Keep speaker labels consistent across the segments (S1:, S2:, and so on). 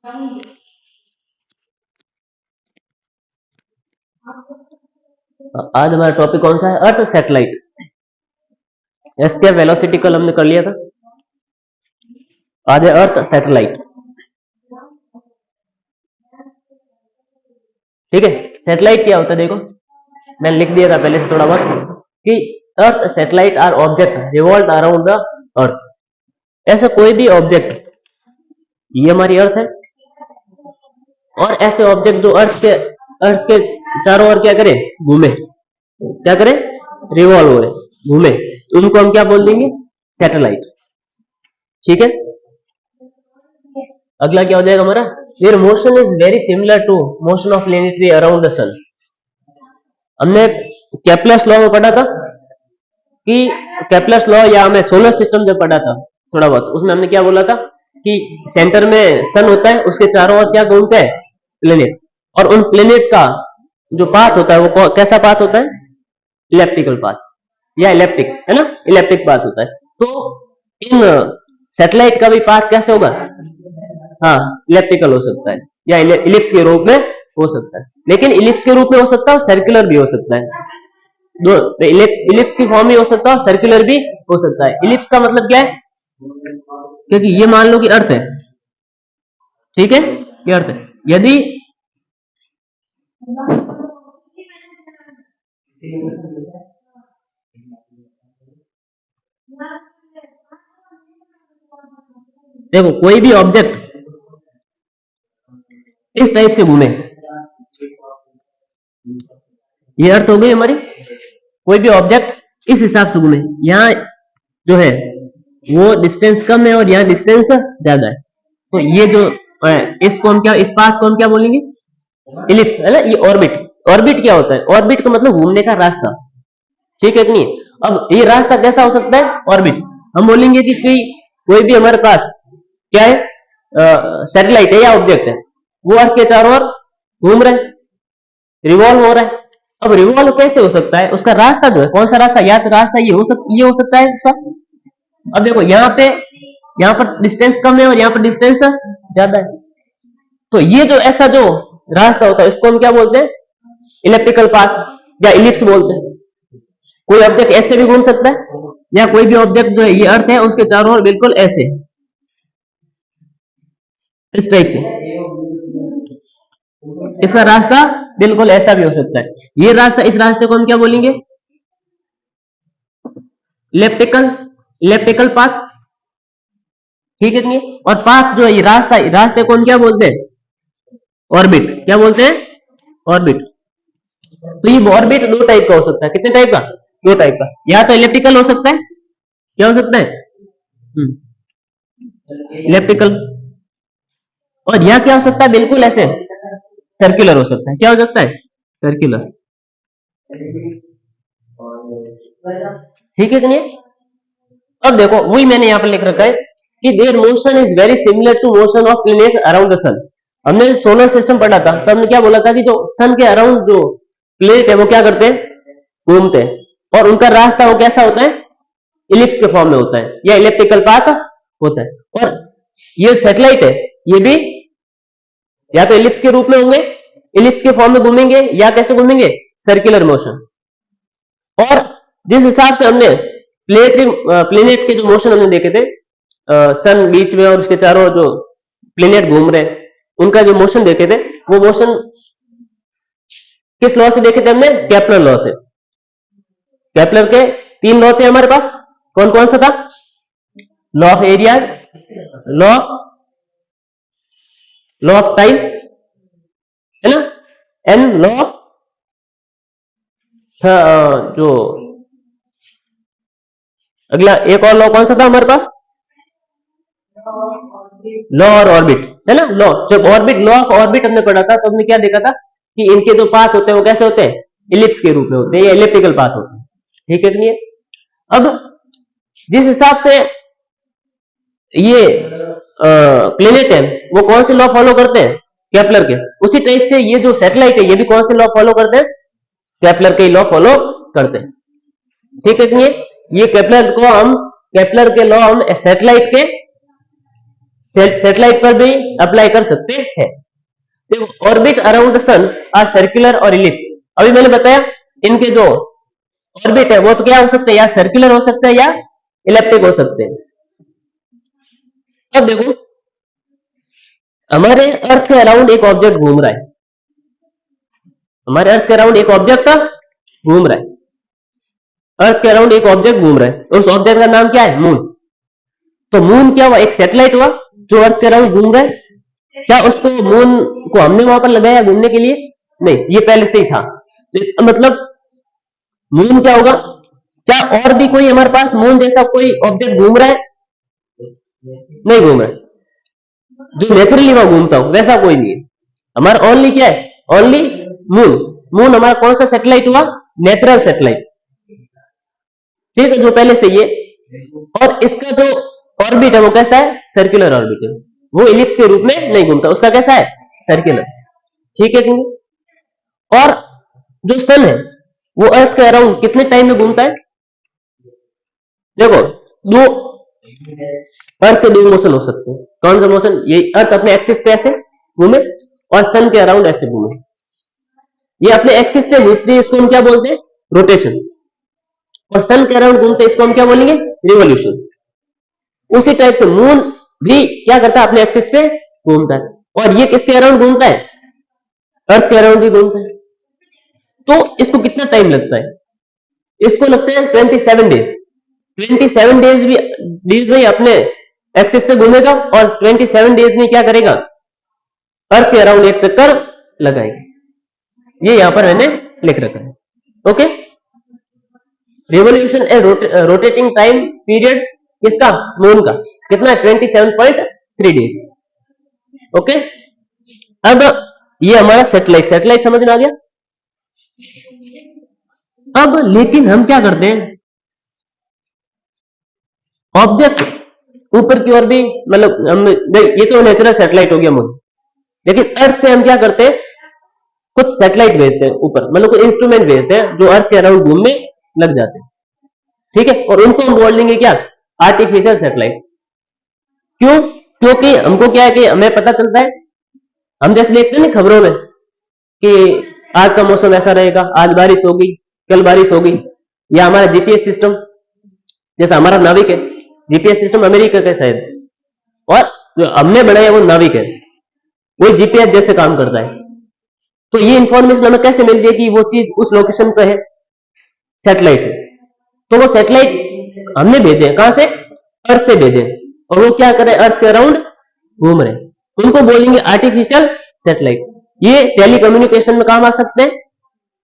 S1: आज हमारा टॉपिक कौन सा है? अर्थ सैटेलाइट। इसके वेलोसिटी कल हमने कर लिया था। आज है अर्थ सैटेलाइट। ठीक है, सैटेलाइट क्या होता है देखो, मैंने लिख दिया था पहले से थोड़ा बहुत कि earth satellite or object revolve around the earth. ऐसा कोई भी ऑब्जेक्ट, ये हमारी अर्थ है, और ऐसे ऑब्जेक्ट जो अर्थ के चारों ओर क्या करे, घूमे, क्या करे, रिवॉल्व हो, घूमे, उनको हम क्या बोल देंगे, सैटेलाइट। ठीक है, अगला क्या हो जाएगा हमारा, their motion is very similar to motion of planetary around the sun. हमने केप्लर्स लॉ में पढ़ा था कि केप्लर्स लॉ, या हमें सोलर सिस्टम जब पढ़ा था थोड़ा बहुत, उसमें हमने क्या बोला था कि सेंटर में सन होता है, उसके चारों ओर क्या घूमते हैं, प्लेनेट, और उन प्लेनेट का जो पाथ होता है वो कैसा पाथ होता है, इलेप्टिकल पाथ, या इलेप्टिक, है ना, इलेप्टिक पाथ होता है। तो इन सैटेलाइट का भी पाथ कैसे होगा, हाँ, इलेप्टिकल हो सकता है, या इलिप्स के रूप में हो सकता है। लेकिन इलिप्स के रूप में हो सकता है, सर्कुलर भी हो सकता है, दो इलिप्स की फॉर्म में हो सकता है, सर्कुलर भी हो सकता है। इलिप्स का मतलब क्या है, क्योंकि ये मान लो कि अर्थ है, ठीक है, ये अर्थ है, यदि देखो कोई भी ऑब्जेक्ट इस टाइप से घूमे, ये अर्थ हो गई हमारी, कोई भी ऑब्जेक्ट इस हिसाब से घूमे, यहाँ जो है वो डिस्टेंस कम है और यहाँ डिस्टेंस ज्यादा है, तो ये जो इसको हम क्या, इस पाथ को हम क्या बोलेंगे, इलिप्स, है ना। ये ऑर्बिट, ऑर्बिट क्या होता है, ऑर्बिट का मतलब घूमने का रास्ता, ठीक है कि नहीं। अब ये रास्ता कैसा हो सकता है, ऑर्बिट। हम बोलेंगे कि कोई भी हमारे पास क्या है, सैटेलाइट है या ऑब्जेक्ट है, वो अर्थ के चारों ओर घूम रहा है, रिवॉल्व हो रहा है। अब रिवॉल्व कैसे हो सकता है, उसका रास्ता जो है, कौन सा रास्ता, या तो रास्ता ये हो सकता है उसका। अब देखो यहाँ पर डिस्टेंस कम है और यहाँ पर डिस्टेंस ज्यादा है, तो ये जो ऐसा जो रास्ता होता है इसको हम क्या बोलते हैं, इलेप्टिकल पाथ या इलिप्स बोलते हैं। कोई ऑब्जेक्ट ऐसे भी घूम सकता है, या कोई भी ऑब्जेक्ट जो है, ये अर्थ है, उसके चारों ओर बिल्कुल ऐसे, इस टाइप से, इसका रास्ता बिल्कुल ऐसा भी हो सकता है। ये रास्ता, इस रास्ते को हम क्या बोलेंगे, इलेप्टिकल, इलेप्टिकल पाथ, ठीक है नहीं। और पाथ जो है, ये रास्ता, रास्ते को हम क्या बोलते हैं, ऑर्बिट, क्या बोलते हैं, ऑर्बिट। तो ये ऑर्बिट दो टाइप का हो सकता है, कितने टाइप का, दो टाइप का, या तो इलेप्टिकल हो सकता है, क्या हो सकता है, इलेप्टिकल, और यह क्या हो सकता है, बिल्कुल ऐसे सर्कुलर हो सकता है, क्या हो सकता है, सर्कुलर, ठीक है कि नहीं। अब देखो वही मैंने यहां पर लिख रखा है कि their motion is very similar to motion of planet around the sun. हमने सोलर सिस्टम पढ़ा था, तो हमने क्या बोला था कि जो सन के अराउंड जो प्लेनेट है वो क्या करते हैं, घूमते हैं, और उनका रास्ता वो कैसा होता है, इलिप्स के फॉर्म में होता है, या इलेप्टिकल पाथ होता है। और ये सैटेलाइट है, ये भी या तो इलिप्स के रूप में होंगे, इलिप्स के फॉर्म में घूमेंगे, या कैसे घूमेंगे, सर्कुलर मोशन। और जिस हिसाब से हमने प्लेनेट के जो मोशन हमने देखे थे, सन बीच में और उसके चारों जो प्लेनेट घूम रहे, उनका जो मोशन देखे थे, वो मोशन किस लॉ से देखे थे हमने, केपलर लॉ से। केपलर के तीन लॉ थे हमारे पास, कौन कौन सा था, law of area, law law of time, है ना, एंड लॉ जो अगला एक और लॉ कौन सा था हमारे पास, लॉ और ऑर्बिट, है ना। लॉ, जब ऑर्बिट, लॉ ऑफ ऑर्बिट हमने पढ़ा था तो हमने क्या देखा था कि इनके जो पाथ होते हैं वो कैसे होते हैं, इलिप्स के रूप में होते हैं, या इलिप्टिकल पाथ होते हैं, ठीक है कि नहीं। अब जिस हिसाब से ये प्लेनेट है वो कौन से लॉ फॉलो करते हैं, केपलर के, उसी टाइप से ये जो सैटेलाइट है ये भी कौन से लॉ फॉलो करते हैं, केपलर के लॉ फॉलो करते हैं, ठीक है कि नहीं। ये केपलर के लॉ हम सैटेलाइट के सैटेलाइट पर भी अप्लाई कर सकते हैं। देखो, orbit around sun are circular और इलिप्स। अभी मैंने बताया इनके जो ऑर्बिट है वो तो क्या हो सकते हैं, या सर्कुलर हो सकते हैं या इलिप्टिक हो सकते हैं। अब देखो, हमारे अर्थ के अराउंड एक ऑब्जेक्ट घूम रहा है, हमारे अर्थ के अराउंड एक ऑब्जेक्ट घूम रहा है, अर्थ के अराउंड एक ऑब्जेक्ट घूम रहा है, उस ऑब्जेक्ट का नाम क्या है, मून। तो मून क्या हुआ, एक सैटेलाइट हुआ जो अर्थ के अराउंड घूम रहा है। क्या उसको मून को हमने वहां पर लगाया घूमने के लिए, नहीं, ये पहले से ही था। तो इसका मतलब मून क्या होगा, क्या और भी कोई हमारे पास मून जैसा कोई ऑब्जेक्ट घूम रहा है, नहीं घूम रहा है, जो नेचुरली वहां घूमता हो वैसा कोई नहीं है। हमारा ओनली क्या है, ओनली मून। मून हमारा कौन सा सैटेलाइट हुआ, नेचुरल सैटेलाइट, ठीक है, जो पहले से ये। और इसका जो ऑर्बिट है वो कैसा है, सर्कुलर ऑर्बिट है, वो इलिप्स के रूप में नहीं घूमता, उसका कैसा है, सर्कुलर, ठीक है कि नहीं। और जो सन है वो अर्थ के अराउंड कितने टाइम में घूमता है, देखो, दो अर्थ के दो मोशन हो सकते हैं। कौन सा मोशन, ये अर्थ अपने एक्सिस पे ऐसे घूमे और सन के अराउंड ऐसे घूमे, ये अपने एक्सिस पे घूमते हैं, इसको हम क्या बोलते हैं, रोटेशन। और सन के अराउंड घूमते हैं, इसको हम क्या बोलेंगे, रिवॉल्यूशन। उसी टाइप से मून भी क्या करता है, अपने एक्सिस पे घूमता है। और ये किसके अराउंड घूमता है, अर्थ के अराउंड ही घूमता है। तो इसको कितना टाइम लगता है, इसको लगता है 27 डेज। 27 डेज में अपने एक्सिस पे घूमेगा और 27 डेज में क्या करेगा, अर्थ के अराउंड एक चक्कर लगाएगा। ये यहां पर मैंने लिख रखा है, okay. Revolution and rotating time period किसका, मून का, कितना है, 27.3 डेज, ओके। अब ये हमारा सैटेलाइट समझ में आ गया। अब लेकिन हम क्या करते हैं, ऑब्जेक्ट ऊपर की ओर भी, मतलब हम, ये तो नेचुरल सैटेलाइट हो गया मून, लेकिन अर्थ से हम क्या करते हैं, कुछ सैटेलाइट भेजते हैं ऊपर, मतलब कुछ इंस्ट्रूमेंट भेजते हैं जो अर्थ के अराउंड घूमने लग जाते हैं, ठीक है। और उनको हम बोल देंगे क्या, आर्टिफिशियल सैटेलाइट। क्यों, क्योंकि हमको क्या है कि हमें पता चलता है, हम जैसे देखते हैं ना खबरों में कि आज का मौसम ऐसा रहेगा, आज बारिश होगी, कल बारिश होगी, या हमारा जीपीएस सिस्टम, जैसा हमारा नाविक है, जीपीएस सिस्टम अमेरिका का शायद, और जो हमने बनाया वो नाविक है, वो जीपीएस जैसे काम करता है। तो ये इंफॉर्मेशन हमें कैसे मिलती है कि वो चीज उस लोकेशन पे है, सैटेलाइट से। तो वो सैटेलाइट हमने भेजे, कहां से, अर्थ से भेजे, और वो क्या करे, अर्थ के अराउंड घूम रहे, उनको बोलेंगे आर्टिफिशियल सैटेलाइट। ये टेलीकम्युनिकेशन में काम आ सकते हैं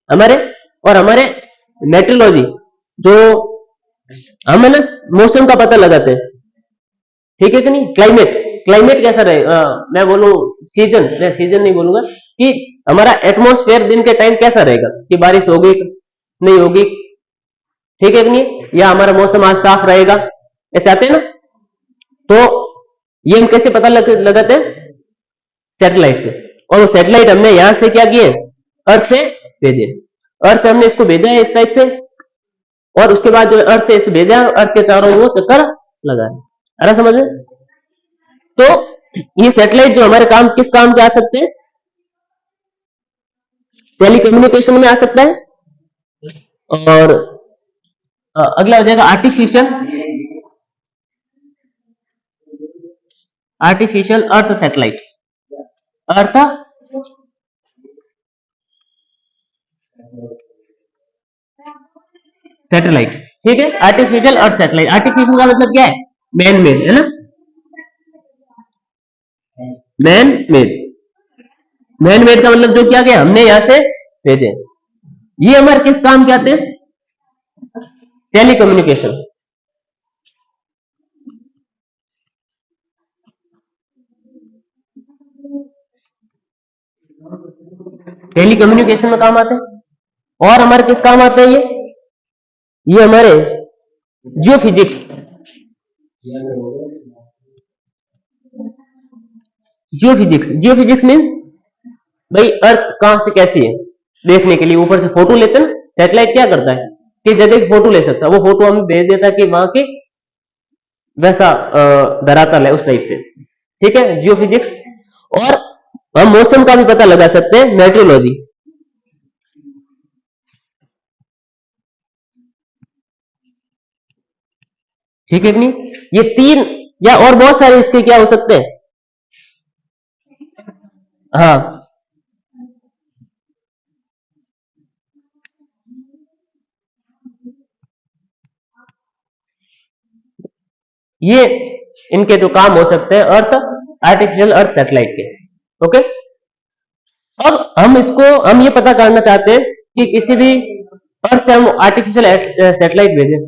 S1: हमारे, और हमारे मेट्रोलॉजी, जो हमें ना मौसम का पता लगाते हैं, ठीक है कि नहीं, क्लाइमेट कैसा रहेगा, मैं बोलूं सीजन, मैं सीजन नहीं बोलूंगा, कि हमारा एटमॉस्फेयर दिन के टाइम कैसा रहेगा, कि बारिश होगी नहीं होगी, ठीक है कि नहीं, या हमारा मौसम आज साफ रहेगा, ऐसे आते हैं ना। तो ये हम कैसे पता लगाते हैं, सैटेलाइट से। और वो सैटेलाइट हमने यहां से क्या किए, अर्थ से भेजे, अर्थ से हमने इसको भेजा है इस टाइप से, और उसके बाद जो अर्थ से इसे भेजा, अर्थ के चारों वो चक्कर लगा है, अरे समझ में। तो ये सैटेलाइट जो हमारे काम, किस काम के आ सकते हैं, टेलीकम्युनिकेशन में आ सकता है। और अगला हो जाएगा आर्टिफिशियल अर्थ सैटेलाइट, अर्थ सैटेलाइट, ठीक है, आर्टिफिशियल अर्थ सैटेलाइट। आर्टिफिशियल का मतलब क्या है, मैन मेड, है ना, मैन मेड। मैन मेड का मतलब जो क्या गया, हमने यहां से भेजे। ये हमारे किस काम के आते हैं, टेलीकम्युनिकेशन। टेलीकम्युनिकेशन में काम आते हैं। और हमारे किस काम आते हैं ये हमारे जियोफिजिक्स, जियोफिजिक्स मीन्स भाई अर्थ कहां से कैसी है देखने के लिए, ऊपर से फोटो लेते हैं। सैटेलाइट क्या करता है कि जगह की फोटो ले सकता है, वो फोटो हमें भेज देता है कि वहां के वैसा धरातल है उस टाइप से, ठीक है, जियो फिजिक्स। और हम मौसम का भी पता लगा सकते हैं, मेट्रोलॉजी। ठीक है कि नहीं? ये तीन या और बहुत सारे इसके क्या हो सकते हैं। हाँ, ये इनके जो काम हो सकते हैं अर्थ, आर्टिफिशियल अर्थ सैटेलाइट के। ओके, अब हम ये पता करना चाहते हैं कि किसी भी अर्थ से हम आर्टिफिशियल सैटेलाइट भेजें,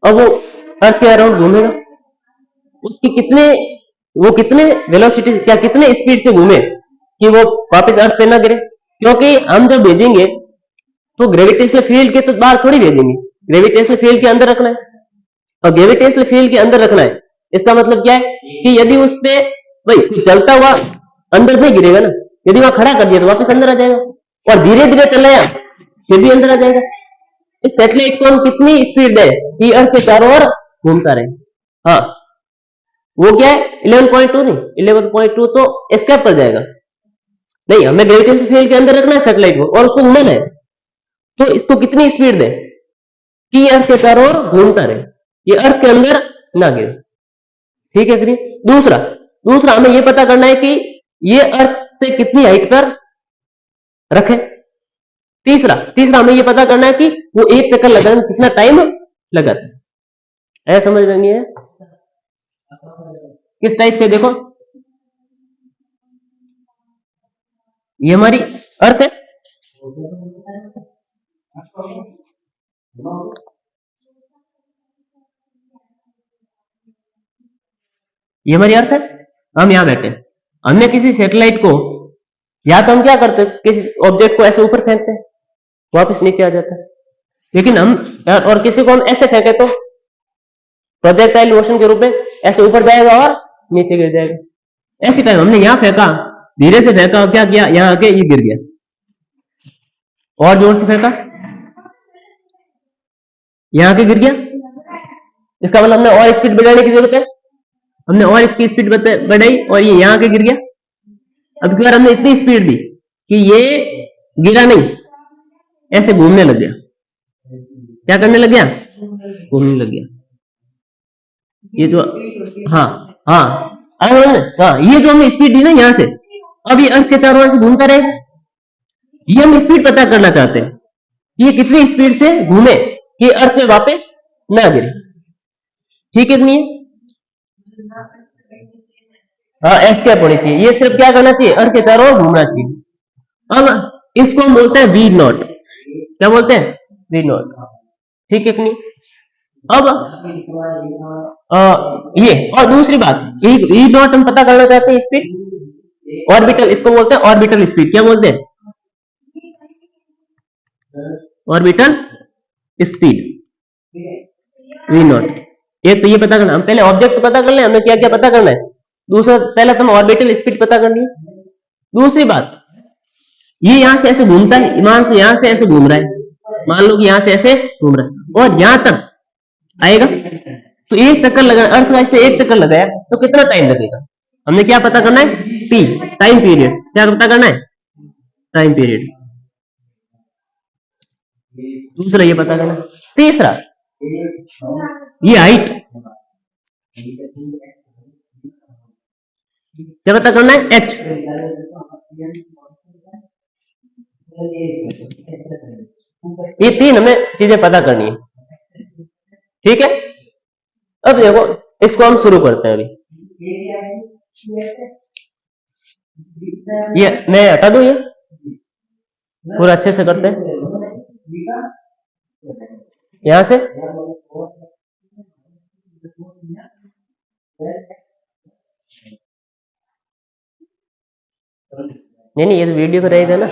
S1: अब वो अर्थ के अराउंड घूमेगा, उसकी कितने वो कितने वेलोसिटी क्या कितने स्पीड से घूमे कि वो वापस अर्थ पे ना गिरे। क्योंकि हम जब भेजेंगे तो ग्रेविटेशनल फील्ड के तो बाहर थोड़ी भेजेंगे, ग्रेविटेशनल फील्ड के अंदर रखना है। और ग्रेविटेशनल फील्ड के अंदर रखना है, इसका मतलब क्या है कि यदि उस पे भाई कुछ चलता हुआ अंदर नहीं गिरेगा ना, यदि वहां खड़ा कर दिया तो वापस अंदर आ जाएगा, और धीरे धीरे चलाया फिर भी अंदर आ जाएगा। इस सैटेलाइट को हम कितनी स्पीड दें कि अर्थ के चारों ओर घूमता रहे। हाँ, वो क्या है 11.2 नहीं, 11.2 तो एस्केप कर जाएगा। नहीं, हमें ग्रेविटेशनल फील्ड के अंदर रखना है सैटेलाइट को और उसको घूमना है, तो इसको कितनी स्पीड दें कि अर्थ के चारों ओर घूमता रहे, ये अर्थ के अंदर ना गिरे। ठीक है कि दूसरा दूसरा हमें यह पता करना है कि ये अर्थ से कितनी हाइट पर रखे। तीसरा तीसरा हमें यह पता करना है कि वो एक चक्कर लगाने में कितना टाइम लगाता है। ऐसा समझ में नहीं है? किस टाइप से देखो, ये हमारी अर्थ है, ये हमारी अर्थ है, हम यहां बैठे, हमने किसी सैटेलाइट को, या तो हम क्या करते हैं किसी ऑब्जेक्ट को ऐसे ऊपर फेंकते हैं वापस नीचे आ जाता है, लेकिन हम और किसी को हम ऐसे फेंके तो प्रोजेक्टाइल मोशन के रूप में ऐसे ऊपर जाएगा और नीचे गिर जाएगा। ऐसे टाइम हमने यहां फेंका, धीरे से फेंका, क्या किया, यहां आके ये गिर गया, और जोर से फेंका, यहां आके गिर गया। इसका मतलब हमने और स्पीड बढ़ाने की जरूरत है, हमने और इसकी स्पीड बढ़ाई और ये यहां आके गिर गया। अब की बार हमने इतनी स्पीड दी कि ये गिरा नहीं, ऐसे घूमने लग गया। क्या करने लग गया, घूमने लग गया। ये जो हाँ हाँ हाँ, ये जो हमने स्पीड दी ना यहां से, अब ये अर्थ के चारों ओर से घूमता रहेगा। ये हम स्पीड पता करना चाहते हैं, ये कितनी स्पीड से घूमे कि अर्थ पे वापस ना गिरे। ठीक है नहीं? हाँ, एस्केप होनी चाहिए, ये सिर्फ क्या करना चाहिए, अर्थ के चारों ओर घूमना चाहिए। अब इसको हम बोलते हैं वी नॉट। क्या बोलते हैं, वी नॉट। ठीक है नहीं? अब ये और दूसरी बात, वी नॉट हम पता करना चाहते हैं स्पीड, ऑर्बिटल, इसको बोलते हैं ऑर्बिटल स्पीड। क्या बोलते हैं, ऑर्बिटल स्पीड, वी नॉट। एक तो ये पता करना, हम पहले ऑब्जेक्ट पता कर ले, हमें क्या क्या पता करना है। दूसरा, पहले तो हम ऑर्बिटल स्पीड पता करनी है। दूसरी बात, ये यहां से ऐसे घूमता है, ईमान से यहां से ऐसे घूम रहा है, मान लो कि यहां से ऐसे घूम रहा है और यहां तक आएगा, तो एक चक्कर लगा, अर्थ का इसने एक चक्कर लगाया तो कितना टाइम लगेगा। हमने क्या पता करना है, टी, टाइम पीरियड। क्या पता करना है, टाइम पीरियड। दूसरा ये पता करना। तीसरा, ये हाइट, क्या पता करना है, एच। ये तीन हमें चीजें पता करनी है। ठीक है, अब देखो इसको हम शुरू करते हैं। अभी ये मैं हटा दूं, ये पूरा अच्छे से करते हैं यहां से। नहीं नहीं, ये तो वीडियो पे रहेगा ना।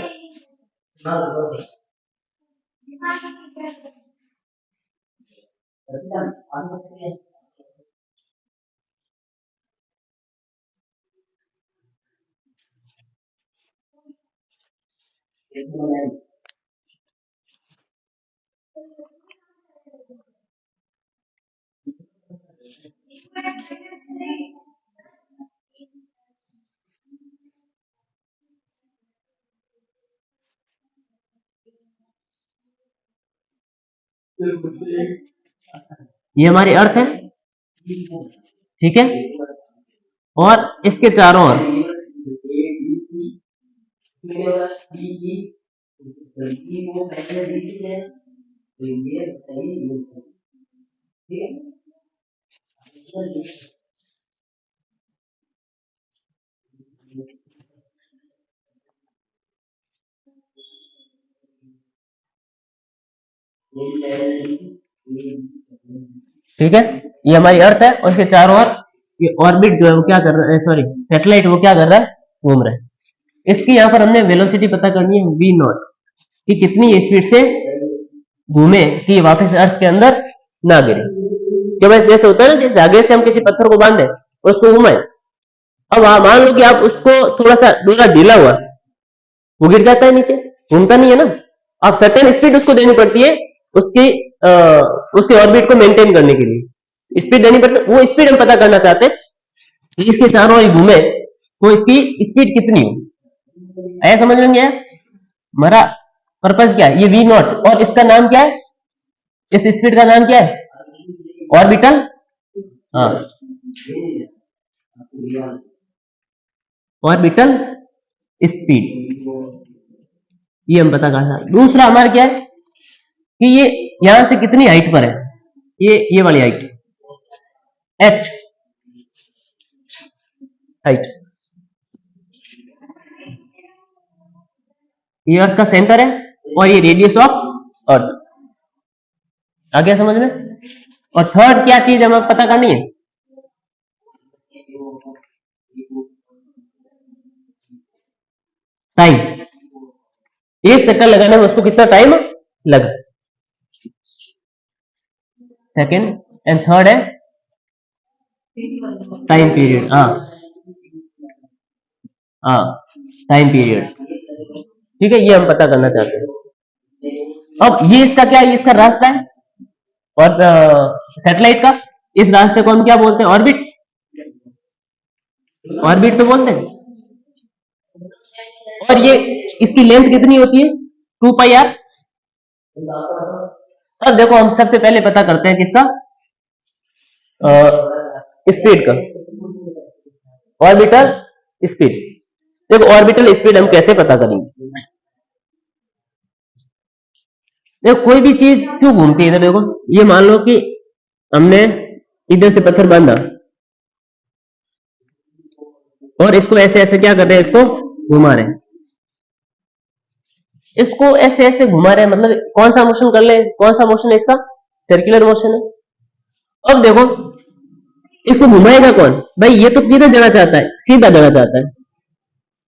S1: ये हमारी अर्थ है, ठीक है, और इसके चारों ओर ठीक है, ये हमारी अर्थ है और इसके चारों ओर ये ऑर्बिट जो है वो क्या कर रहा है, सॉरी सैटेलाइट वो क्या कर रहा है, घूम रहा है। इसकी यहाँ पर हमने वेलोसिटी पता करनी है v नॉट, कि कितनी स्पीड से घूमे कि वापस अर्थ के अंदर ना गिरे। कि बस जैसे होता है ना, जैसे आगे से हम किसी पत्थर को बांधे और उसको घुमाए, अब मान लो कि आप उसको थोड़ा सा डोरा ढीला हुआ, वो गिर जाता है नीचे, घूमता नहीं है ना। आप सर्टेन स्पीड उसको देनी पड़ती है उसकी उसके ऑर्बिट को मेंटेन करने के लिए स्पीड देनी पड़ती है। वो स्पीड हम पता करना चाहते हैं कि इसके चारों ओर घूमे तो इसकी स्पीड कितनी हो। ऐसा समझ में गया हमारा पर्पज क्या है, ये वी नॉट और इसका नाम क्या है, इस स्पीड का नाम क्या है, ऑर्बिटल, हाँ ऑर्बिटल स्पीड, ये हम पता करना। दूसरा हमारा क्या है कि ये यहां से कितनी हाइट पर है, ये वाली हाइट h हाइट, ये अर्थ का सेंटर है और ये रेडियस ऑफ अर्थ। आ गया समझ में। और थर्ड क्या चीज हमें पता करनी है, टाइम, एक चक्कर लगाने में उसको कितना टाइम लगा। सेकंड एंड थर्ड है टाइम पीरियड, हाँ टाइम पीरियड, ठीक है, ये हम पता करना चाहते हैं। अब ये इसका क्या है, ये इसका रास्ता है और सैटेलाइट का, इस रास्ते को हम क्या बोलते हैं, ऑर्बिट, ऑर्बिट तो बोलते हैं। और ये इसकी लेंथ कितनी होती है, 2πr। अब देखो हम सबसे पहले पता करते हैं किसका, स्पीड का, ऑर्बिटल स्पीड। देखो ऑर्बिटल स्पीड हम कैसे पता करेंगे, देखो कोई भी चीज क्यों घूमती है, इधर देखो, ये मान लो कि हमने इधर से पत्थर बांधा और इसको ऐसे ऐसे क्या कर रहे हैं, इसको घुमा रहे हैं, इसको ऐसे ऐसे घुमा रहे हैं, मतलब कौन सा मोशन कर ले, कौन सा मोशन है इसका, सर्कुलर मोशन है। अब देखो इसको घुमाएगा कौन, भाई ये तो किधर जाना चाहता है, सीधा जाना चाहता है,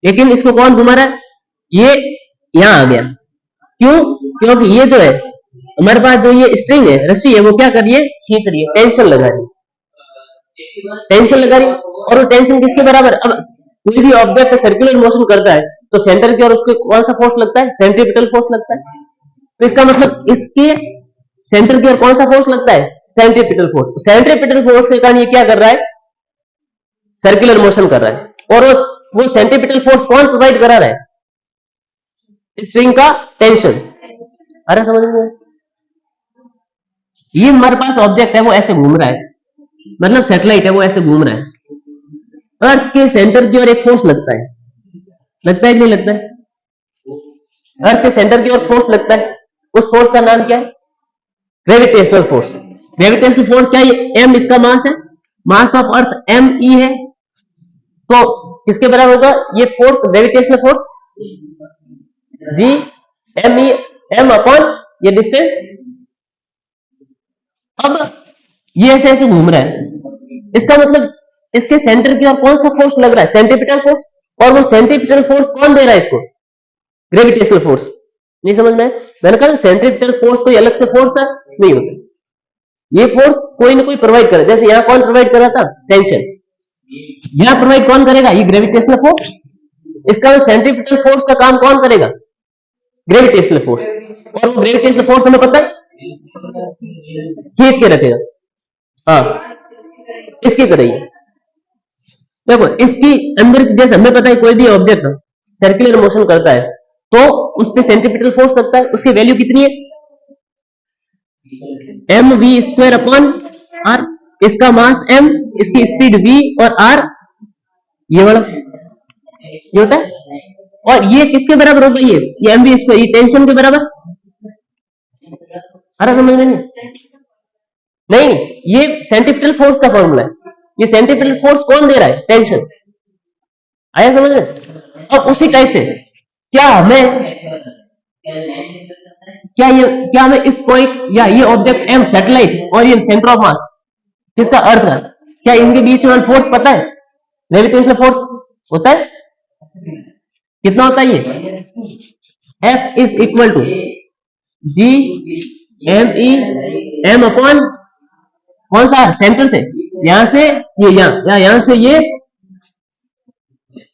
S1: लेकिन इसको कौन घुमा रहा है, ये यहां आ गया। क्यों, क्योंकि ये जो है हमारे पास जो ये स्ट्रिंग है, रस्सी है, वो क्या कर रही है, खींच रही है, टेंशन लगा रही है, टेंशन लगा रही है। और वो टेंशन किसके बराबर, अब कोई भी ऑब्जेक्ट सर्कुलर मोशन करता है तो सेंटर की ओर उसके कौन सा फोर्स लगता है, सेंट्रीपिटल फोर्स लगता है। तो इसका मतलब इसके सेंटर की ओर कौन सा फोर्स लगता है, सेंट्रीपिटल फोर्स। सेंट्रीपिटल फोर्स के कारण ये क्या कर रहा है, सर्कुलर मोशन कर रहा है। और वो सेंट्रीपिटल फोर्स कौन प्रोवाइड करा रहा है, स्ट्रिंग का टेंशन। अरे समझ में, ये हमारे पास ऑब्जेक्ट है वो ऐसे घूम रहा है, मतलब सैटेलाइट है वो ऐसे घूम रहा है, अर्थ के सेंटर की ओर एक फोर्स लगता है, लगता है कि नहीं लगता है, अर्थ के सेंटर की ओर फोर्स लगता है, उस फोर्स का नाम क्या है, ग्रेविटेशनल फोर्स। ग्रेविटेशनल फोर्स क्या है, m इसका मास है, mass of earth m e है, तो किसके बराबर होगा ये force, gravitational force g m e m upon ये डिस्टेंस। अब ये ऐसे ऐसे घूम रहा है, इसका मतलब इसके सेंटर की ओर कौन सा फोर्स लग रहा है, सेंट्रीपिटल फोर्स। और वो सेंट्रीपिटल फोर्स कौन दे रहा है इसको, ग्रेविटेशनल फोर्स। नहीं समझ में, मैंने कहा सेंट्रीपिटल फोर्स कोई अलग से फोर्स है नहीं होता, ये फोर्स कोई ना कोई प्रोवाइड करे। जैसे यहां कौन प्रोवाइड कर रहा था, टेंशन, यहां प्रोवाइड कौन करेगा, ये ग्रेविटेशनल फोर्स। इसका सेंट्रीपिटल फोर्स का काम कौन करेगा, ग्रेविटेशनल फोर्स। और वो ग्रेविटेशनल फोर्स हमें पता है खींच के रखेगा, हाँ इसकी तरह ही। देखो इसकी अंदर जैसे हमें पता है कोई भी ऑब्जेक्ट सर्कुलर मोशन करता है तो उस पे सेंट्रीपिटल फोर्स लगता है, उसकी वैल्यू कितनी है, m v square upon r, इसका मास एम, इसकी स्पीड वी और आर ये वाला ये होता है। और ये किसके बराबर होगा, ये एम वी स्क्वायर, ये टेंशन के बराबर। अरे समझ में नहीं, नहीं ये सेंट्रिपिटल फोर्स का फॉर्मूला है। ये सेंट्रिपिटल फोर्स कौन दे रहा है, टेंशन। आया समझ में। अब उसी टाइप से क्या हमें इस पॉइंट या ये ऑब्जेक्ट एम सैटेलाइट और ये सेंटर ऑफ मास किसका, अर्थ का, क्या इनके बीच में फोर्स पता है, ग्रेविटेशनल फोर्स होता है, कितना होता है ये, F is equal to G M E M upon कौन सा, सेंटर से, यहां से ये यहां से ये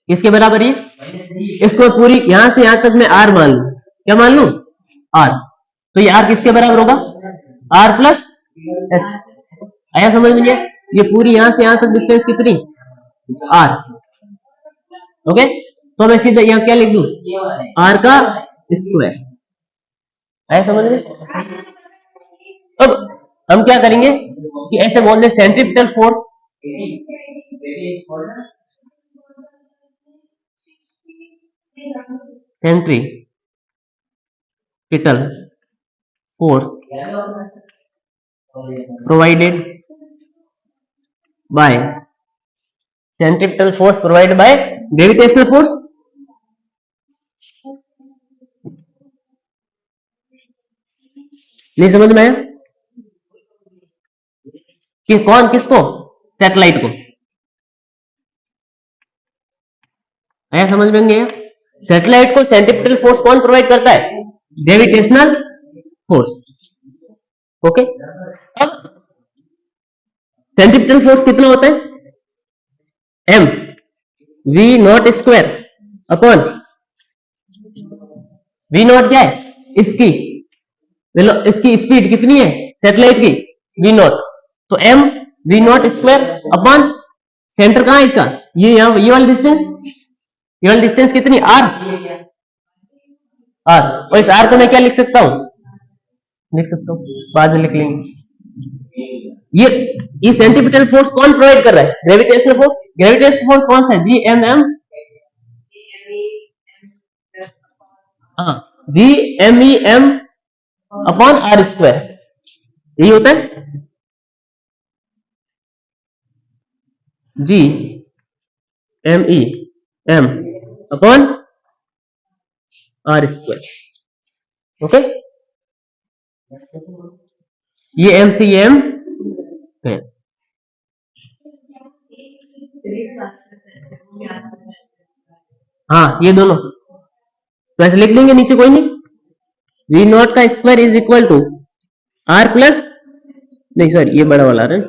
S1: किसके बराबर, ये इसको पूरी यहां से यहां तक मैं आर मान लू, क्या मान लू, आर। तो ये आर किसके बराबर होगा, आर प्लस एच। आया समझ में, ये पूरी यहां से यहां तक डिस्टेंस कितनी, आर। ओके, तो मैं सीधा यहां क्या लिख दूं, आर का स्क्वायर। आया समझ में। अब हम क्या करेंगे कि ऐसे बोल दे centripetal force, centripetal force provided by centripetal force provided by gravitational force। नहीं समझ में आया कि कौन किसको, सैटेलाइट को। आया समझ में गया, सैटेलाइट को सेंट्रिपिटल फोर्स कौन प्रोवाइड करता है, ग्रेविटेशनल फोर्स। ओके, अब सेंट्रिपिटल फोर्स कितना होता है, m v not square upon, v not क्या है, इसकी स्पीड कितनी है सैटेलाइट की, वी नॉट। तो m v not square upon centre कहां है इसका, ये यहां, ये वाली डिस्टेंस, ये वाली डिस्टेंस कितनी, आर। और इस आर को मैं क्या लिख सकता हूं, लिख सकता हूं, बाद में लिख लेंगे। ये सेंट्रिपिटल फोर्स कौन प्रोवाइड कर रहा है, ग्रेविटेशनल फोर्स। ग्रेविटेशनल फोर्स कौन सा है, जी एम एम, हाँ G M E M upon r square, यही होता है, G M E M upon r square. Okay, ये एम से ये एम है। हाँ ये दोनों तो ऐसे लिख देंगे, नीचे कोई नहीं, वी नॉट का square is equal to r plus, नहीं सॉरी ये बड़ा वाला है,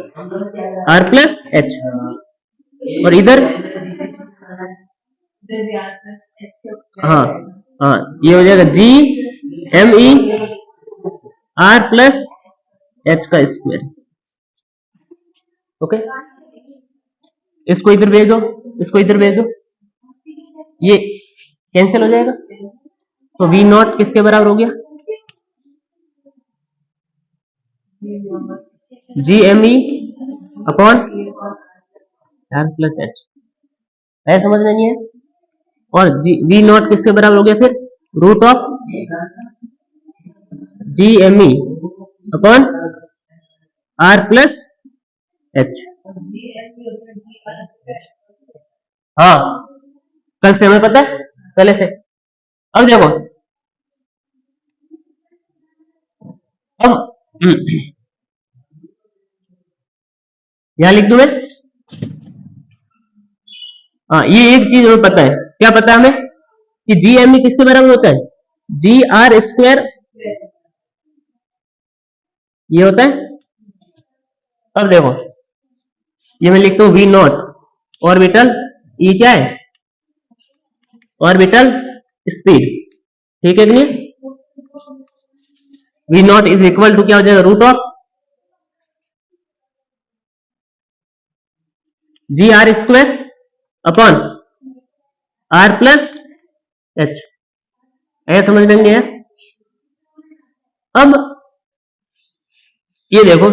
S1: आर प्लस एच, और इधर हाँ हाँ ये हो जाएगा G M E r plus h का स्क्वायर। ओके, इसको इधर भेज दो, इसको इधर भेज दो, ये कैंसिल हो जाएगा। तो वी नॉट किसके बराबर हो गया, G M E upon r plus h. ऐसा समझ में नहीं है। और जी वी नॉट किसके बराबर हो गया फिर, root of G M E upon r plus h. हाँ कल से हमें पता है, पहले से। अब देखो, अब यहां लिख दूं मैं, हाँ ये एक चीज हमें पता है, क्या पता है हमें कि जी एम ई किसके बराबर होता है, जी आर स्क्वायर, ये होता है। अब देखो ये मैं लिखता हूं वी नॉट ऑर्बिटल, ई क्या है, ऑर्बिटल स्पीड, ठीक है कि नहीं। V not is equal to क्या हो जाएगा, root of g r square upon r plus h. ऐसा समझ लेंगे। अब ये देखो,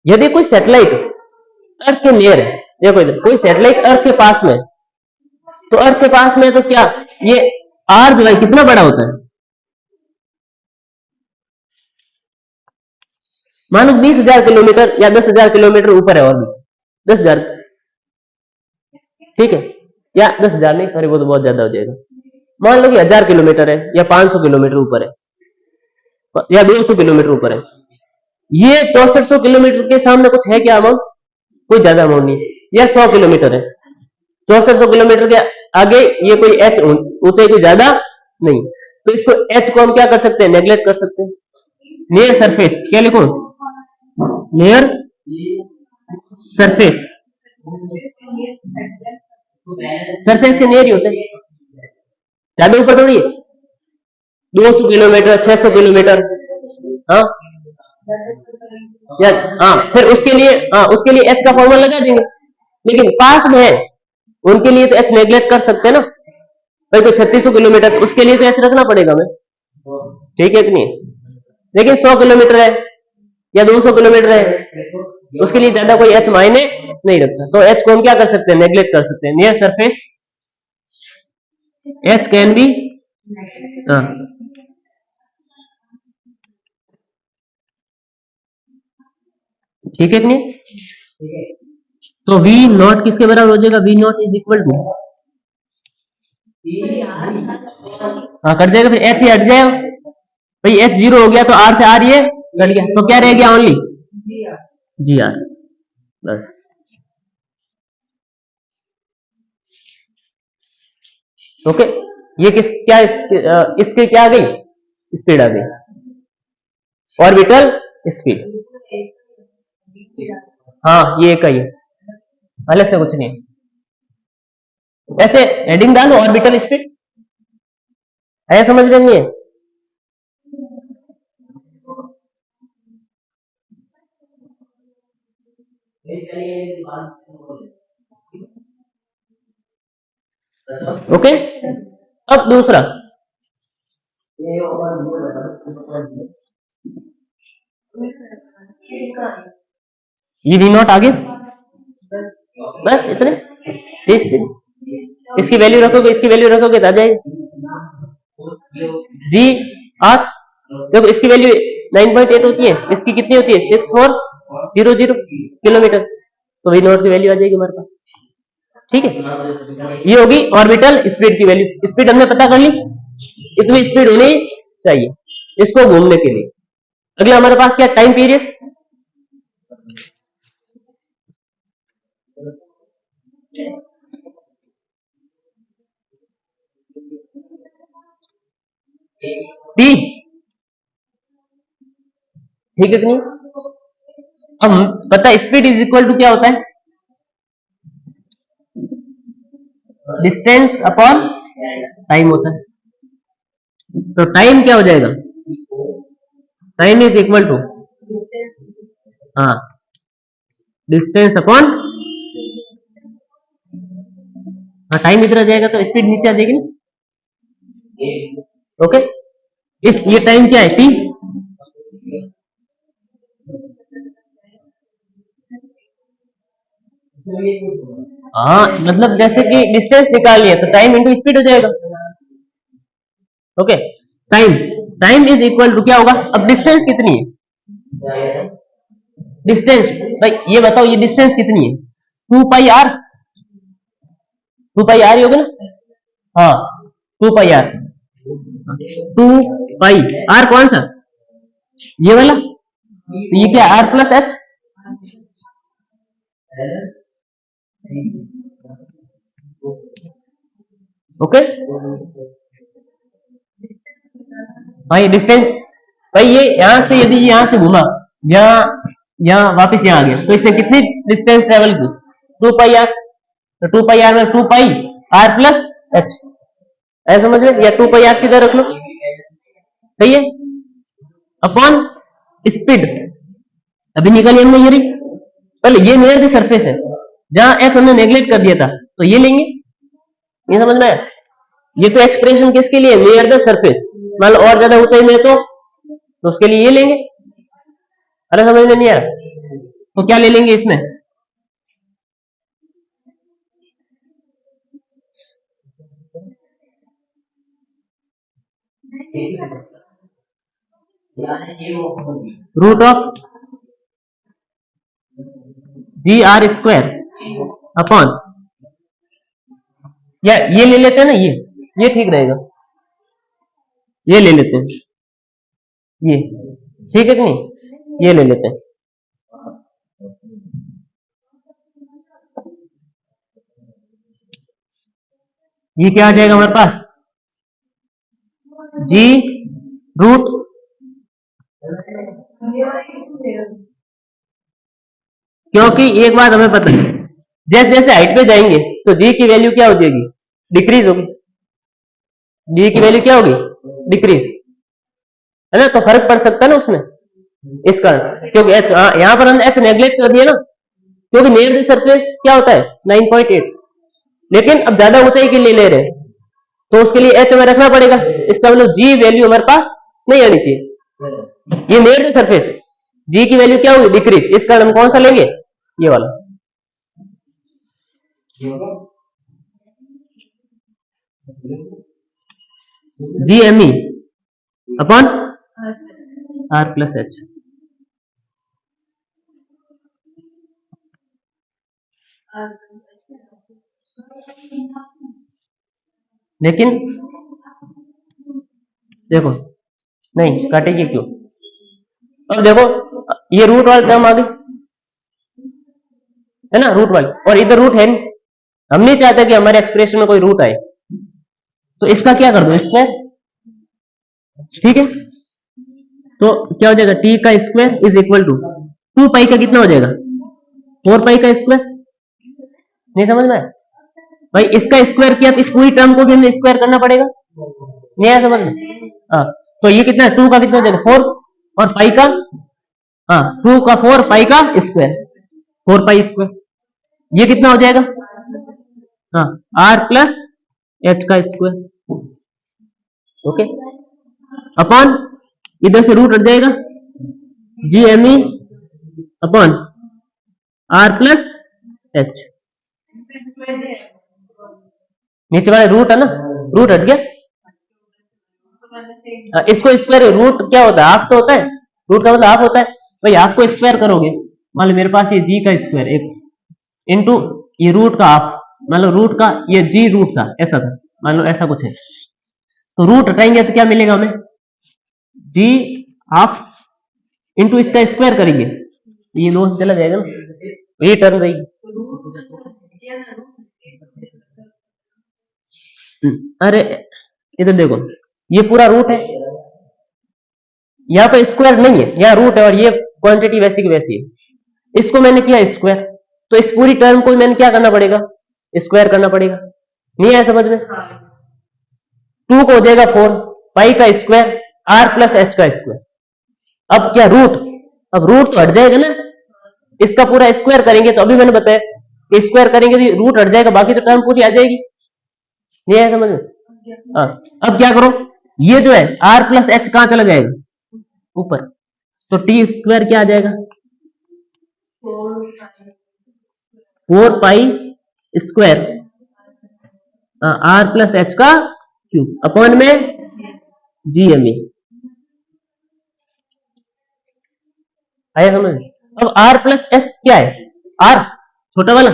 S1: यदि कोई सैटेलाइट अर्थ के नियर है, देखो इधर कोई सैटेलाइट अर्थ के पास में, तो अर्थ के पास में तो क्या ये आर जो है कितना बड़ा होता है, मान लो 20,000 किलोमीटर या 10,000 किलोमीटर ऊपर है ऑर्बिट, 10,000, ठीक है, या 10,000 नहीं, सॉरी वो तो बहुत ज्यादा हो जाएगा, मान लो कि 1,000 किलोमीटर है या 500 किलोमीटर ऊपर है या 200 किलोमीटर ऊपर है। ये 6400 किलोमीटर के सामने कुछ है क्या अमाउंट? कोई ज्यादा अमाउंट नहीं, या 100 किलोमीटर है, 6400 किलोमीटर के आगे ये कोई एच ऊंचाई कोई ज्यादा नहीं, तो इसको एच को हम क्या कर सकते हैं, नेग्लेक्ट कर सकते हैं। नियर सरफेस क्या लिखो, नियर सरफेस, सरफेस के नियर ही होते हैं, ज्यादा ऊपर थोड़ी है, 200 किलोमीटर 600 किलोमीटर, हाँ या हाँ, फिर उसके लिए एच का फॉर्मूला लगा देंगे, लेकिन पास में है उनके लिए तो एच नेग्लेक्ट कर सकते हैं ना भाई, कोई 3600 किलोमीटर तो उसके लिए तो एच रखना पड़ेगा हमें, ठीक है कि नहीं, लेकिन 100 किलोमीटर है या 200 किलोमीटर है उसके लिए ज्यादा कोई एच मायने नहीं रखता, तो एच को हम क्या कर सकते हैं, नेग्लेक्ट कर सकते हैं। Near surface H can be, ठीक है कि नहीं, तो वी नॉट किसके बराबर हो जाएगा, v not is equal to, हाँ कट जाएगा, फिर एच ही हट जाएगा भाई, एच 0 हो गया तो आर से आर ये कट गया, तो क्या रह गया ओनली जी आर, बस। ओके, ये क्या इसके क्या आ गई, स्पीड आ गई, ऑर्बिटल स्पीड, हाँ ये एक ही है, अलग से कुछ नहीं, ऐसे हेडिंग डालो ऑर्बिटल स्पीड, ऐसा समझ रहे नहीं है, ओके। अब दूसरा, ये वी नॉट आगे, बस इतने, इसकी वैल्यू रखोगे, इसकी वैल्यू रखोगे तो आ जाएगी जी आर, देखो इसकी वैल्यू 9.8 होती है, इसकी कितनी होती है 6400 किलोमीटर, तो वी नॉट की वैल्यू आ जाएगी हमारे पास, ठीक है। ये होगी ऑर्बिटल स्पीड की वैल्यू, स्पीड हमने पता कर ली, इतनी स्पीड होनी चाहिए इसको घूमने के लिए। अगला हमारे पास क्या, टाइम पीरियड, टी, ठीक है कि नहीं। अब पता है स्पीड इज इक्वल टू क्या होता है, डिस्टेंस अपॉन टाइम होता है, तो टाइम क्या हो जाएगा, टाइम इज इक्वल टू, हाँ डिस्टेंस अपॉन, हाँ टाइम इधर आ जाएगा तो स्पीड नीचे आ जाएगी ना, ओके। ये टाइम क्या है, टी, हाँ मतलब जैसे कि डिस्टेंस निकाल लिया तो टाइम इंटू स्पीड हो जाएगा, okay. Time, time is equal to क्या होगा, अब डिस्टेंस कितनी है, डिस्टेंस भाई ये बताओ, ये डिस्टेंस कितनी है, 2 पाई आर, 2 पाई आर ही होगा ना, हाँ 2 पाई आर, 2 पाई आर कौन सा, ये वाला, तो ये क्या आर प्लस एच, ओके। भाई डिस्टेंस, भाई ये यहां से यदि यहां से घूमा, यहाँ वापस यहाँ आ गया, तो इसने कितनी डिस्टेंस ट्रेवल की, 2 पाई आर, तो 2 पाई आर में 2 पाई आर प्लस एच, ऐसा समझ में, या 2 पाई आर सीधा रख लो, सही है, अपॉन स्पीड, अभी निकाली हमने ये, पहले ये नियर द सरफेस है, जहां एच हमने नेग्लेक्ट कर दिया था, तो ये लेंगे, ये समझ में आया, ये तो एक्सप्रेशन किसके लिए, नियर द सरफेस, मान लो और ज्यादा ऊंचाई में तो तो उसके लिए ये लेंगे। अरे समझ में नहीं आ रहा तो क्या ले लेंगे इसमें? Root of g r square upon, या ये ले लेते हैं ना, ये ठीक रहेगा, ये ले लेते हैं, ये ठीक है कि नहीं, ये ले लेते हैं। ये क्या आ जाएगा हमारे पास? जी रूट, क्योंकि एक बात हमें पता है, जैसे जैसे हाइट पे जाएंगे तो जी की वैल्यू क्या हो जाएगी? डिक्रीज होगी। जी की वैल्यू क्या होगी? डिक्रीज, है ना। तो फर्क पड़ सकता है ना उसमें, इस कारण, क्योंकि एच, यहां पर हमने एच नेग्लेक्ट कर दिया ना, क्योंकि नियर सरफेस क्या होता है 9.8, लेकिन अब ज्यादा ऊंचाई के लिए ले रहे हैं तो उसके लिए एच हमें रखना पड़ेगा। इसका मतलब जी वैल्यू हमारे पास नहीं आनी चाहिए। ये नियर सरफेस है, जी की वैल्यू क्या होगी? डिक्रीज। इस कारण हम कौन सा लेंगे? ये वाला, G M E upon r plus h. लेकिन देखो, नहीं काटेंगे क्यों? अब देखो, ये रूट वाली टर्म आ गई, है ना, रूट वाली, और इधर रूट है नहीं। हम नहीं चाहते कि हमारे एक्सप्रेशन में कोई रूट आए, तो इसका क्या कर दो? स्क्वायर, ठीक है। तो क्या हो जाएगा? टी का स्क्वायर इज इक्वल टू 2 पाई का कितना हो जाएगा? 4 पाई का स्क्वायर। नहीं समझ में भाई? इसका स्क्वायर किया तो इस पूरी टर्म को भी हमें स्क्वायर करना पड़ेगा, नहीं आया समझ में? हाँ, तो ये कितना है? 2 का कितना हो जाएगा? 4, और पाई का, हाँ 2 का 4 पाई का स्क्वायर, 4 पाई स्क्वायर, ये कितना हो जाएगा? हाँ, आर प्लस एच का स्क्वायर, ओके। अपॉन इधर से रूट हट जाएगा, G M E upon r plus h, नीचे वाले रूट है ना, रूट हट गया। इसको स्क्वायर, रूट क्या होता है? हाफ तो होता है, रूट का मतलब हाफ होता है। भाई हाफ को स्क्वायर करोगे, मान लो मेरे पास ये जी का स्क्वायर एक इंटू ये रूट का हाफ, मान लो रूट का ये जी रूट था, ऐसा था, मान लो ऐसा कुछ है, तो रूट हटाएंगे तो क्या मिलेगा हमें? जी हाफ इंटू इसका स्क्वायर करेंगे, ये लॉस चला जाएगा ना, ये टर्म रहेगी। अरे इधर देखो, ये पूरा रूट है, यहाँ पे स्क्वायर नहीं है, यहाँ रूट है, और ये क्वांटिटी वैसी की वैसी है। इसको मैंने किया स्क्वायर, तो इस पूरी टर्म को मैंने क्या करना पड़ेगा? स्क्वायर करना पड़ेगा, नहीं आया समझ में? 2 को हो जाएगा 4 पाई का स्क्वायर आर प्लस एच का स्क्वायर। अब क्या रूट, अब रूट तो हट जाएगा ना, इसका पूरा स्क्वायर करेंगे तो अभी मैंने बताया कि स्क्वायर करेंगे तो रूट हट जाएगा, बाकी तो टर्म पूरी आ जाएगी, नहीं आया समझ में? हाँ, अब क्या करो, ये जो है आर प्लस एच कहां चला जाएगा? ऊपर, तो टी स्क्वायर क्या आ जाएगा? 4 pi square r plus h का क्यूब अपॉन में जी एम ई, आया समझ? अब आर प्लस एच क्या है? आर छोटा वाला,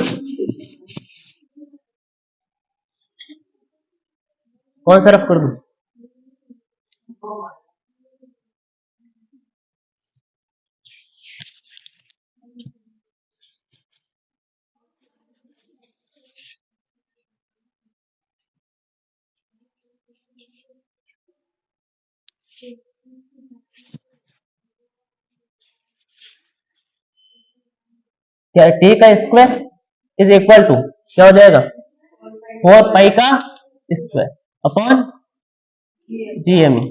S1: कौन सा रफ कर दू? क्या टी का स्क्वायर इज इक्वल टू क्या हो जाएगा? 4 पाई का square upon G M E,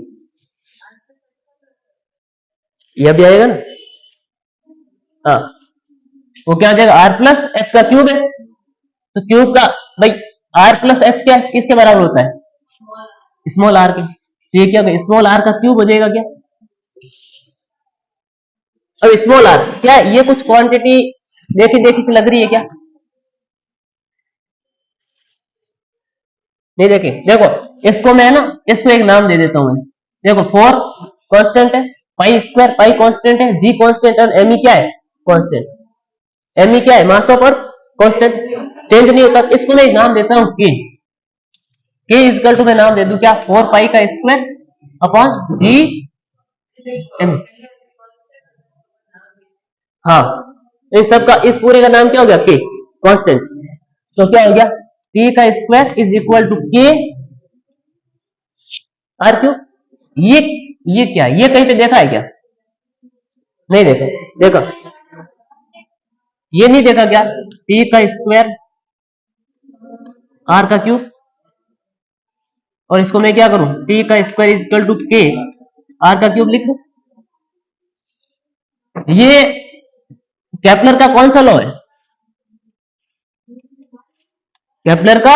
S1: यह भी आएगा ना? हाँ, वो क्या आ जाएगा? आर प्लस एच का क्यूब है, तो क्यूब का भाई आर प्लस एच क्या किसके बराबर होता है? स्मॉल आर के, तो ये क्या होगा? स्मॉल आर का क्यूब हो जाएगा क्या? अब स्मॉल आर, क्या ये कुछ क्वांटिटी देखी देखी से लग रही है क्या? नहीं देखे, देखो इसको मैं ना, इसको एक नाम दे देता हूं मैं। देखो 4 कांस्टेंट है, पाई स्क्वायर, पाई कांस्टेंट है, जी कांस्टेंट और एम क्या है? कांस्टेंट। एम क्या है? Mass of earth constant, change नहीं होता। इसको मैं एक नाम देता हूं के। के इजकल टू मैं नाम दे दूं क्या? 4 पाई का स्क्वायर अपॉन जी एम। हाँ, इस सब का, इस पूरे का नाम क्या हो गया? के, कांस्टेंट। तो क्या हो गया? टी का स्क्वायर इज इक्वल टू के आर क्यूब। ये क्या, ये कहीं पे देखा है क्या? नहीं देखा। देखा, ये नहीं देखा क्या? टी का स्क्वायर आर का क्यूब, और इसको मैं क्या करूं? टी का स्क्वायर इज इक्वल टू के आर का क्यूब लिख दूं। ये केपलर का कौन सा लॉ है? केपलर का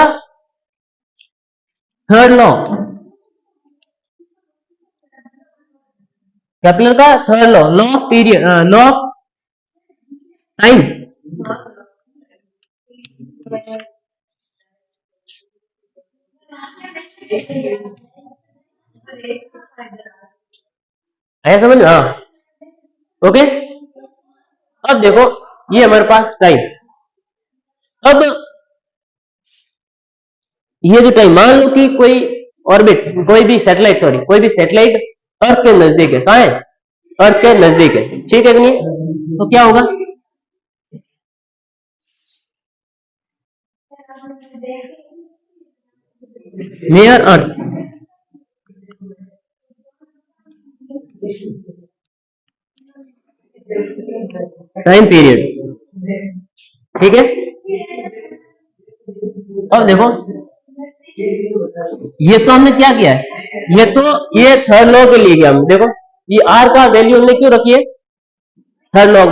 S1: थर्ड लॉ, केपलर का third law, law of period, law of time. है समझ में? हाँ, ओके। अब देखो, ये हमारे पास टाइम। अब ये जो टाइम, मान लो कि कोई ऑर्बिट, कोई भी सैटेलाइट, सॉरी कोई भी सैटेलाइट अर्थ के नजदीक है। कहां है? अर्थ के नजदीक है, ठीक है कि नहीं? तो क्या होगा? नियर अर्थ, टाइम पीरियड, ठीक है। अब देखो, ये तो हमने क्या किया है? ये थर्ड लॉ के लिए गया हम। देखो, ये आर का वैल्यू हमने क्यों रखी है? थर्ड लॉ,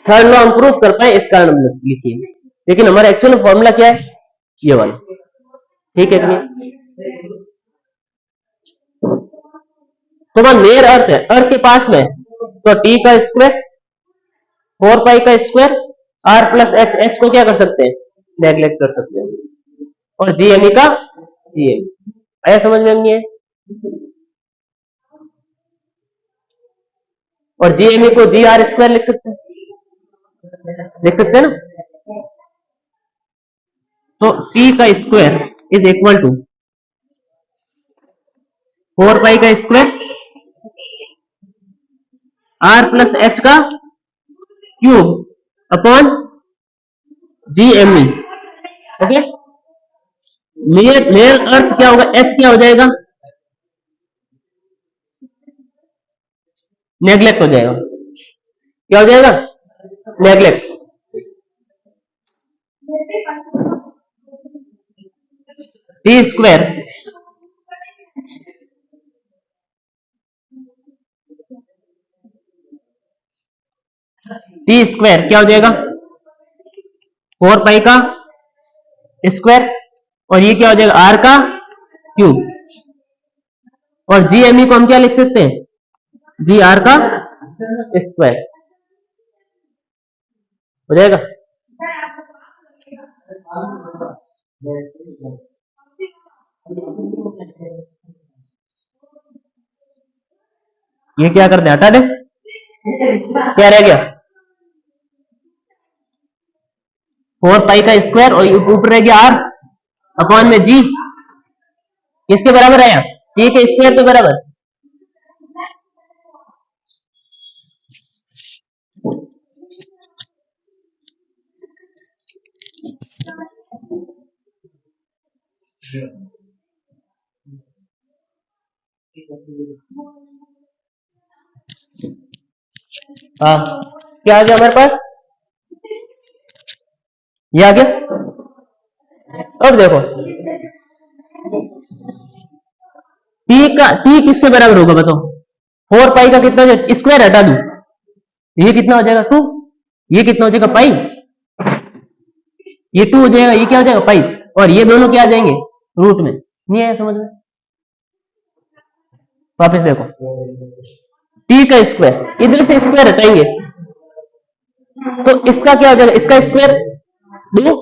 S1: थर्ड लॉ हम प्रूव कर पाए इस कारण हमने लिखी है। लेकिन हमारा एक्चुअल फॉर्मूला क्या है? ये वाला, ठीक है कि नहीं? तो वह नियर अर्थ है, अर्थ के पास में, तो टी का स्क्वायर 4 पाई का square r plus h, h को क्या कर सकते हैं? नेग्लेक्ट कर सकते हैं। और जी एम का जी एम। आया समझ में? नहीं है? और जी एम को जी आर स्क्वायर लिख सकते हैं, लिख सकते हैं ना? तो टी का square is equal to 4 pi का स्क्वायर आर प्लस एच का cube upon G M E. Okay, near near earth क्या होगा? एच क्या हो जाएगा? नेग्लेक्ट हो जाएगा। क्या हो जाएगा? Neglect. T square T square क्या हो जाएगा? 4 पाई का स्क्वायर, और ये क्या हो जाएगा? आर का क्यूब। और जी एम ई को हम क्या लिख सकते हैं? जी आर का स्क्वायर हो जाएगा। ये क्या करते हैं? हटा दे, क्या रह गया? 4 पाई का स्क्वायर और ऊपर रह गया आर अपॉन में जी। किसके बराबर आया? टी के स्क्वायर के बराबर। हाँ, क्या आ गया हमारे पास? ये आ गया। अब देखो, टी किसके बराबर होगा बताओ? 4 पाई का कितना स्क्वायर हटा दू, ये कितना हो जाएगा? 2। ये कितना हो जाएगा? पाई। ये 2 हो जाएगा, ये क्या हो जाएगा? पाई। और ये दोनों क्या आ जाएंगे? रूट में। नहीं आया समझ में? वापस देखो, टी का स्क्वायर, इधर से स्क्वायर हटाएंगे तो इसका क्या हो जाएगा, इसका स्क्वायर 2,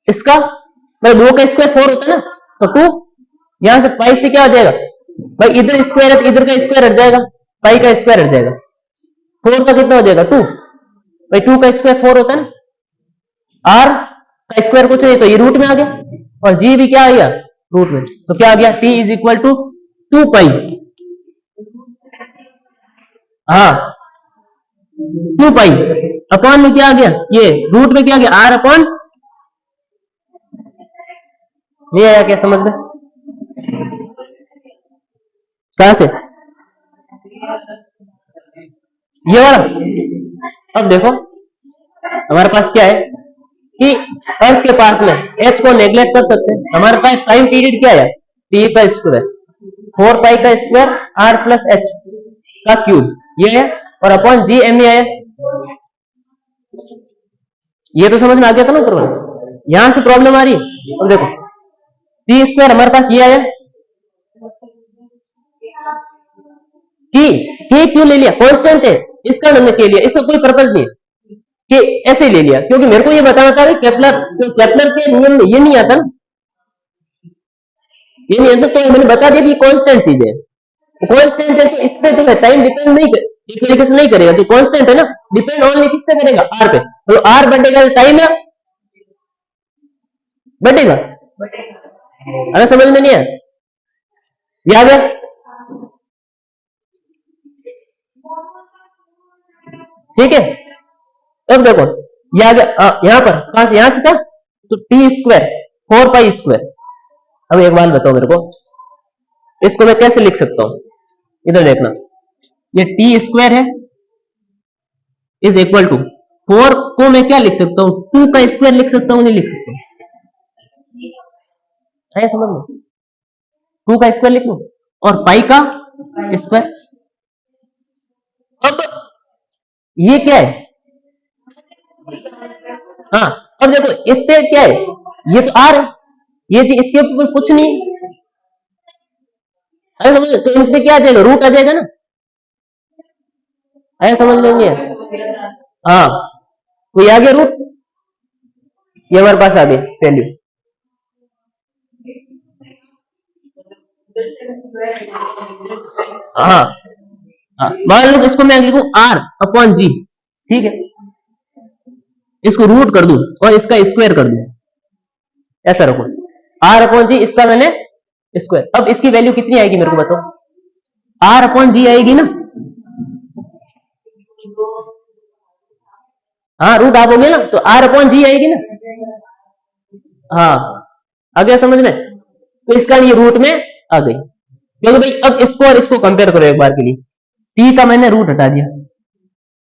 S1: इसका मतलब 2 का स्क्वायर 4 होता है ना, तो 2, यहां से पाई से क्या हो जाएगा भाई, इधर स्क्वायर है तो इधर का स्क्वायर हट जाएगा, पाई का स्क्वायर हट जाएगा, 4 का कितना हो जाएगा 2, भाई 2 का स्क्वायर 4 होता है ना, आर का स्क्वायर कुछ नहीं तो ये रूट में आ गया, और जी भी क्या आ गया रूट में, तो क्या आ गया टी इज इक्वल टू 2 पाई, हाँ 2 पाई अपॉन में क्या आ गया, ये रूट में क्या आ गया आर अपॉन, नहीं आया क्या समझ में, कहां से ये वाला, अब देखो हमारे पास क्या है कि अर्थ के पास में एच को नेग्लेक्ट कर सकते हैं, हमारे पास टाइम पीरियड क्या है टी का स्क्वायर 4 पाई का स्क्वायर आर प्लस एच का क्यूब ये है, और अपॉन जी एम आया, ये तो समझ में आ गया था ना ऊपर, यहां से प्रॉब्लम आ रही है, अब देखो टी स्क्वायर हमारे पास ये आया, टी क्यों ले लिया, कांस्टेंट है इसका हमने के लिया, इसका कोई पर्पज नहीं कि ऐसे ले लिया, क्योंकि मेरे को ये बताना था केपलर के नियम में ये नहीं आता ना, ये नहीं आता, तो मैंने बता दिया कि कांस्टेंट चीज है, कांस्टेंट है तो इस पे जो है टाइम डिपेंड नहीं एक तरीके से नहीं करेगा, कि कांस्टेंट है ना, डिपेंड ओनली किस पे करेगा आर पे, तो आर बढ़ेगा टाइम है बढ़ेगा, अरे समझ में नहीं है, याद है, ठीक है, अब देखो यहाँ पर कहां से यहां से था, तो टी स्क्वायर 4 पाई स्क्वायर, अब एक बात बताओ मेरे को, इसको मैं कैसे लिख सकता हूं, इधर देखना, ये टी स्क्वायर है इज इक्वल टू 4 को मैं क्या लिख सकता हूं, 2 का स्क्वायर लिख सकता हूं, नहीं लिख सकता हूं, आया समझ में, 2 का स्क्वायर लिख लो और पाई का स्क्वायर, अब ये क्या है, हाँ अब देखो इस पे क्या है, ये तो आर है, ये जी इसके ऊपर कुछ नहीं, अरे समझ, तो इस पे क्या आ जाएगा रूट आ जाएगा ना, अरे समझ लेंगे, हाँ तो ये आ गया रूट, ये हमारे पास आ गई वैल्यू, हाँ हाँ मान लो इसको मैं लिखूं आर अपॉन जी, ठीक है, इसको रूट कर दूं और इसका स्क्वायर कर दूं, ऐसा रखो आर अपॉन जी, इसका मैंने स्क्वायर, अब इसकी वैल्यू कितनी आएगी मेरे को बताओ, आर अपॉन जी आएगी ना, हाँ रूट आप हो गया ना, तो आर अपॉन जी आएगी ना, हाँ आ गया समझ में, तो इसका ये रूट में आ गई, क्योंकि भाई अब इसको और इसको कंपेयर करो एक बार के लिए, टी का मैंने रूट हटा दिया,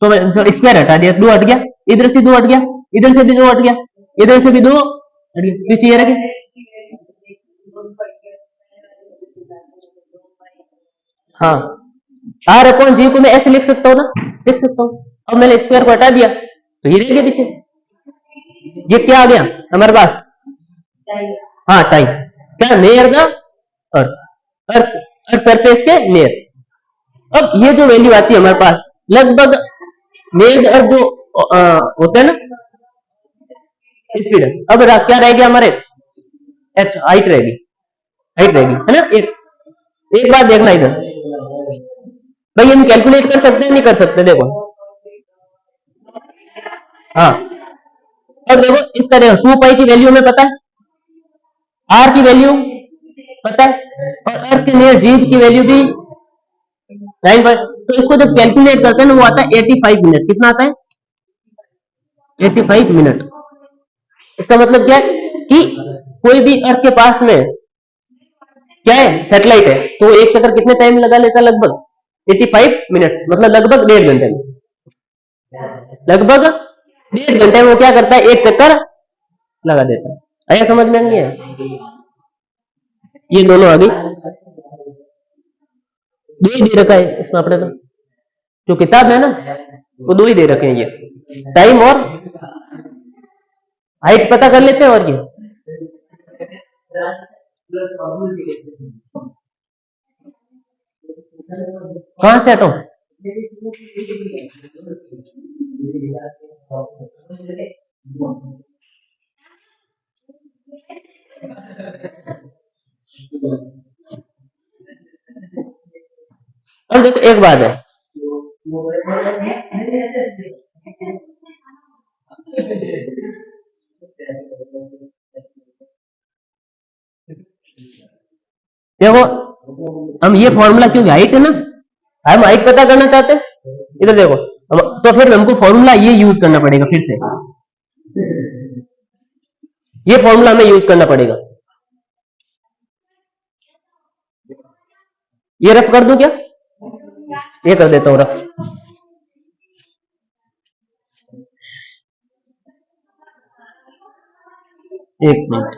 S1: तो मैं स्क्वायर हटा दिया, 2 हट गया, इधर से 2 हट गया, इधर से भी 2 हट गया, इधर से भी 2 हट गया, पीछे ये रखे, हाँ आर अपॉन जी को मैं ऐसे लिख सकता हूँ ना, लिख सकता हूँ, अब मैंने स्क्वायर को हटा दिया तो ये रह गया पीछे, ये क्या आ गया हमारे पास, हाँ टाइम, क्या near the earth, earth earth surface के नियर, अब ये जो वैल्यू आती है हमारे पास लगभग नियर द अर्थ जो होता है ना स्पीड, अब क्या रहेगी हमारे एच हाइट रहेगी, हाइट रहेगी है ना, एक बार देखना इधर, भाई हम कैलकुलेट कर सकते हैं नहीं कर सकते, देखो हाँ, अब देखो इसका देखो 2 पाई की वैल्यू हमें पता है, आर की वैल्यू पता है, और अर्थ के नियर जी की वैल्यू भी 9, तो इसको जब कैलकुलेट करते हैं ना वो आता है 85 मिनट, कितना आता है 85 मिनट, इसका मतलब क्या है कि कोई भी अर्थ के पास में क्या है सैटेलाइट है, तो एक चक्कर कितने टाइम लगा लेता, लगभग 85 मिनट्स, मतलब लगभग 1.5 घंटे में, लगभग 1.5 घंटे में वो क्या करता है एक चक्कर लगा देता है, आया समझ में नहीं है, ये दोनों आ गई, दो ही दे रखा है इसमें अपने, तो जो किताब है ना वो 2 ही दे रखे हैं, ये टाइम और हाइट पता कर लेते हैं, और ये कहां से हटाऊं, अब देखो एक बात है, देखो हम ये फॉर्मूला, क्योंकि हाइट है ना, हम हाइट पता करना चाहते हैं, इधर देखो तो फिर हमको फॉर्मूला ये यूज करना पड़ेगा, फिर से ये फॉर्मूला हमें यूज करना पड़ेगा। ये रफ कर दूं क्या? ये कर देता हूं रफ। एक मिनट,